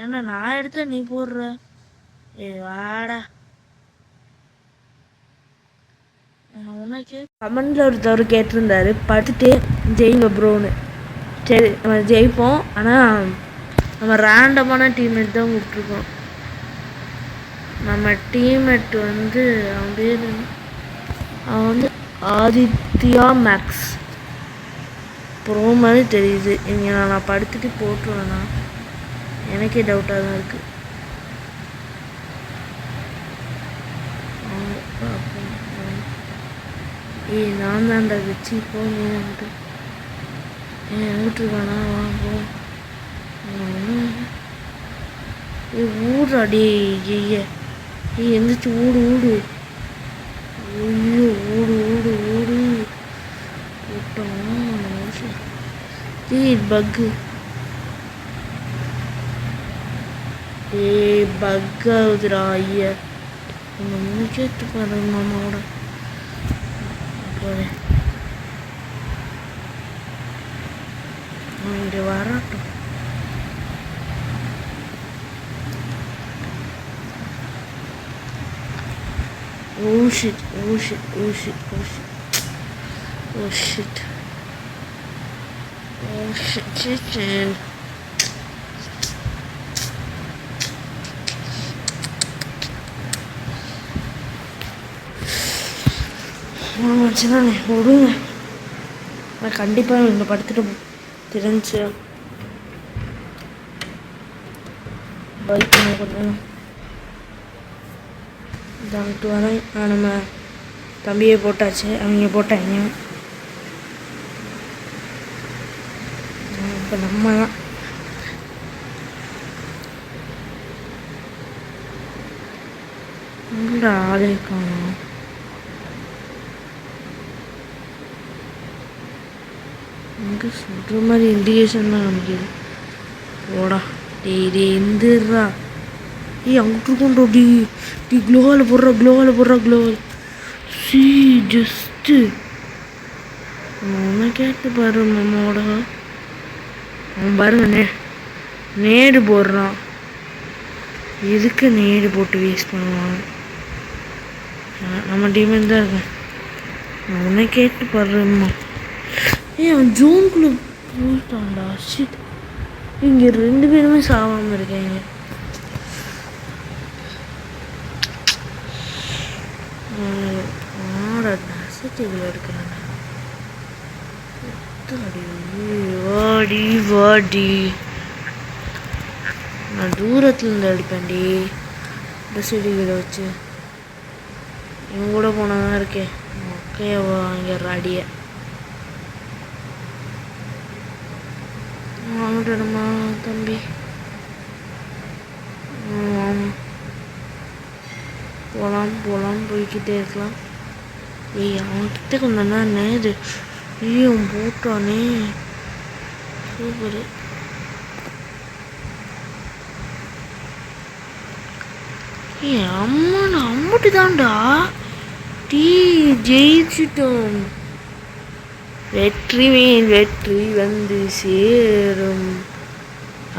ஏன்னா நான் எடுத்த நீ போடுற. ஏ வாடா. உனக்கு கமெண்ட்ல ஒருத்தவர் கேட்டிருந்தாரு படுத்துட்டு ஜெயிங்க ப்ரோன்னு. சரி நம்ம ஜெயிப்போம். ஆனால் நம்ம ரேண்டமான டீம்மேட் தான் கூப்பிட்ருக்கோம். நம்ம டீம்மேட் வந்து அவன் பேர் அவன் வந்து ஆதித்யா மேக்ஸ் ப்ரோ மாதிரி தெரியுது. இங்கே நான் படுத்துட்டு போட்டுருவேண்ணா, எனக்கே டவுட்டாக தான் இருக்குது. ஏய் நான் தான்டா வச்சு இப்போ நீ வந்துட்டு எங்கிட்டு இருக்கானா வாங்க. ஊடுறா டே. ஐய ஏய் எந்திரிச்சு ஊடு ஊடு. ஐயோ ஊடு ஊடு ஊடு போட்டோம். ஏய் பக்கு. ஏய் பக் ஆகுதுடா. ஐயா உங்கள் மூச்சேத்து பாருங்க மாமாவோட இங்கே வரட்டும். Oh shit, oh shit, oh shit, oh shit, oh shit, oh shit, shit, shit. வச்சுதானே விடுங்க. நான் கண்டிப்பாக இங்கே படுத்துட்டு தெரிஞ்சு பைக் கொஞ்சம் இதாகிட்டு வரேன். நம்ம தம்பியை போட்டாச்சு, அவங்க போட்டாங்க. இப்போ நம்ம தான் நல்லா ஆளே காணும். இங்கே சொல்கிற மாதிரி இண்டிகேஷன் தான் காமிக்குது. ஓடா டேய் டே எந்திரா. ஏய் அங்கிட்டு இருக்கோண்டோ. டி க்ளோவால் போடுறா. சி ஜஸ்ட்டு ஒன்று கேட்டு பாரு மாமாவோட. அவன் பாருங்க நேடு போடுறான். எதுக்கு நேடு போட்டு வேஸ்ட் பண்ணுவான்? நம்ம டீமே தான் இருக்கேன். நான் உன்னை கேட்டு பாடுறேம்மா. ஏய் அவன் ஜோனுக்குள்ளே போட்டான்டா. ஷிட். இங்கே 2 பேருமே சாவாமல் இருக்காங்க. எடுக்கிறேன். வாடி வாடி. நான் தூரத்துல இருந்து அடிப்பேன்டி இந்த செடிகளை வச்சு. இவன் கூட போனதான் இருக்கேன். ஓகே வாங்கிடுற அடிய வாங்கிட்டோமா தம்பி. போகலாம் போய்கிட்டே இருக்கலாம். ஏய் அவன்கிட்ட கொஞ்சம் தான் நேரு. ஐயோ போட்டானே சூப்பரு. ஏய் அம்மா அம்முட்டி தான்டா. டீ ஜெயிச்சிட்டோம். வெற்றி வந்து சேரும்,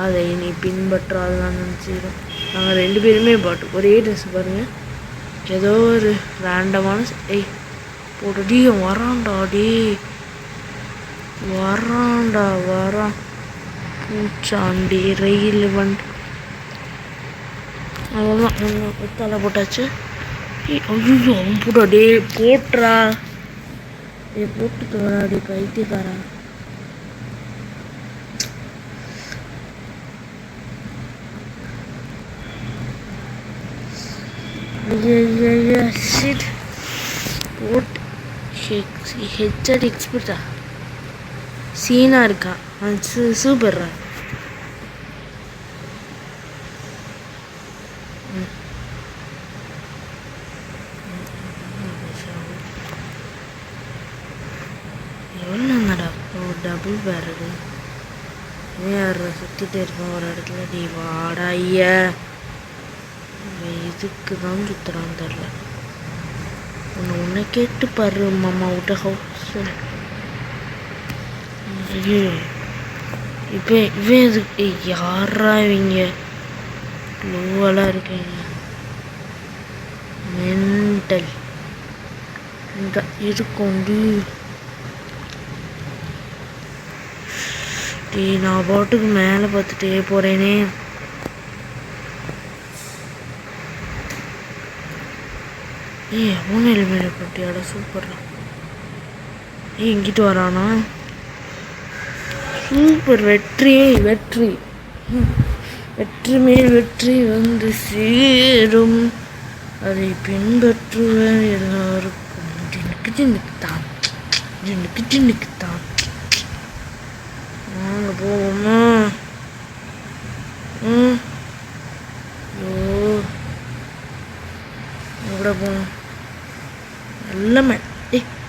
அதை நீ பின்பற்றாதான் நினச்சிடும். நாங்கள் 2 பேருமே பாட்டு ஒரே ட்ரெஸ் பாருங்கள். ஏதோ ஒரு ரேண்டமான ஏய் போட்டு வரான்டா. வரான் பூச்சாண்டி ரயில் வண்டி. அவ்வளோதான் தலை போட்டாச்சு. ஐயோ அவன் போட்டா போட்டுறா. போட்டு தோறாடி பைத்தியக்காரா. போட்டு ஹெச்ஆர் எக்ஸ்பர்ட்டா சீனா இருக்கான். சூப்பர்ரா. எவ்வளோங்கடா டபுள் வேறது. சுற்றிட்டே இருப்பான் ஒரு இடத்துல. வாடா ஐயா. இதுக்கு தான் சுற்றுறான்னு தெரில. உன்னை கேட்டு பாரு மாமா விட்ட ஹவுஸ். ஐயோ இப்போ இவன் எதுக்கு யாரா இவங்க க்ளோவெல்லாம் இருக்கீங்க மென்டல் இங்கே இருக்கும்டி. நான் பாட்டுக்கு மேலே பார்த்துட்டே போகிறேனே. எவன் எலிமையில போட்டியாட சூப்பர்டா. இங்கிட்டு வரானா சூப்பர். வெற்றி வெற்றி வெற்றி மேல் வெற்றி வந்து சேரும், அதை பின்பற்றுவேன் எல்லாருக்கும். ஜின்னுக்கு ஜின்னுக்குத்தான் ஜின்னுக்கு ஜின்னுக்குத்தான். வாங்க போவோமா? ஐயோ எവിടെ போகணும் எல்லாமே.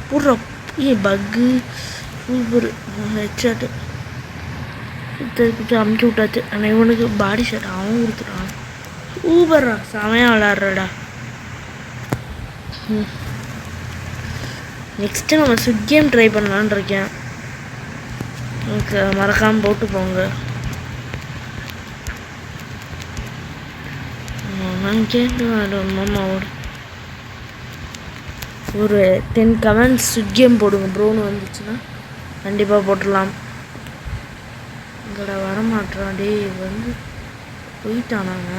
போடுறா பக்கு சூப்பர். ஹெட்ஷாட்டு சுற்றி அமுக்கி விட்டாச்சு. ஆனால் இவனுக்கு பாடி ஷாட் அவன் கொடுத்துட்டான். சூப்பர்ரா, செமையாக விளாட்றடா. நெக்ஸ்ட்டு நம்ம ஸ்விட் கேம் ட்ரை பண்ணலான்னு இருக்கேன். எனக்கு மறக்காமல் போட்டு போங்க. கேட்டு மாமாவோட ஒரு 10 கமெண்ட்ஸ் ஸ்விட் கேம் போடுங்க ப்ரோன்னு வந்துச்சுன்னா கண்டிப்பாக போட்டுடலாம். இங்கட வரமாட்டான். டே வந்து போயிட்டானாங்க.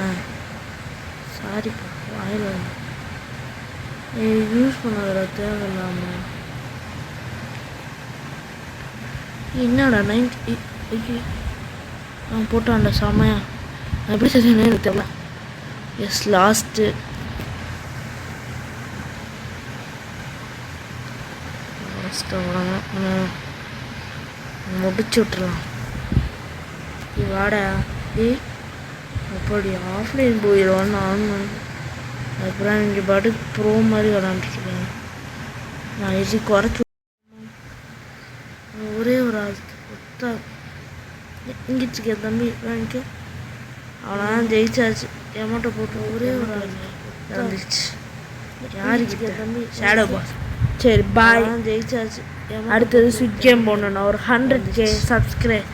சாரிப்பா வாயில் வந்து யூஸ் பண்ணாதடா தேவையில்லாம. என்னடா 90 அவன் போட்டான்டா செமையா. நான் எப்படி செஞ்சேன்னு எனக்கு தெரியல. எஸ் லாஸ்ட்டு முடிச்சு விட்டுலாம். வாடா அப்படி ஆஃப்லைன் போயிடுவான்னு ஆன் அப்புறம் இங்கே பாட்டுக்கு ப்ரோ மாதிரி விளாண்டுருக்கேன். நான் இது குறைச்சி ஒரே ஒரு ஆள் ஒத்தா இங்கிச்சுக்க தம்பி வாங்கிக்க. அவனால் ஜெயிச்சாச்சு. எமௌண்ட்டை போட்டு ஒரே ஒரு ஆள் வந்துச்சு. யாருக்கு தம்பி? Shadow boss. சரி பாய். ஜெயிச்சாச்சு. அடுத்தது ஸ்விட் கேம் போடணும். ஒரு 100K சப்ஸ்கிரைப்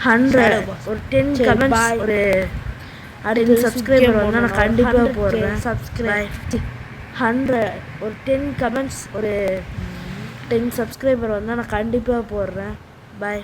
100 ஒரு 10 கமெண்ட்ஸ் ஒரு 10 சப்ஸ்கிரைபர் வந்தால் நான் கண்டிப்பாக போடுறேன். சப்ஸ்கிரைப் 100 ஒரு 10 கமெண்ட்ஸ் ஒரு 10 சப்ஸ்கிரைபர் வந்தால் நான் கண்டிப்பாக போடுறேன். பாய்.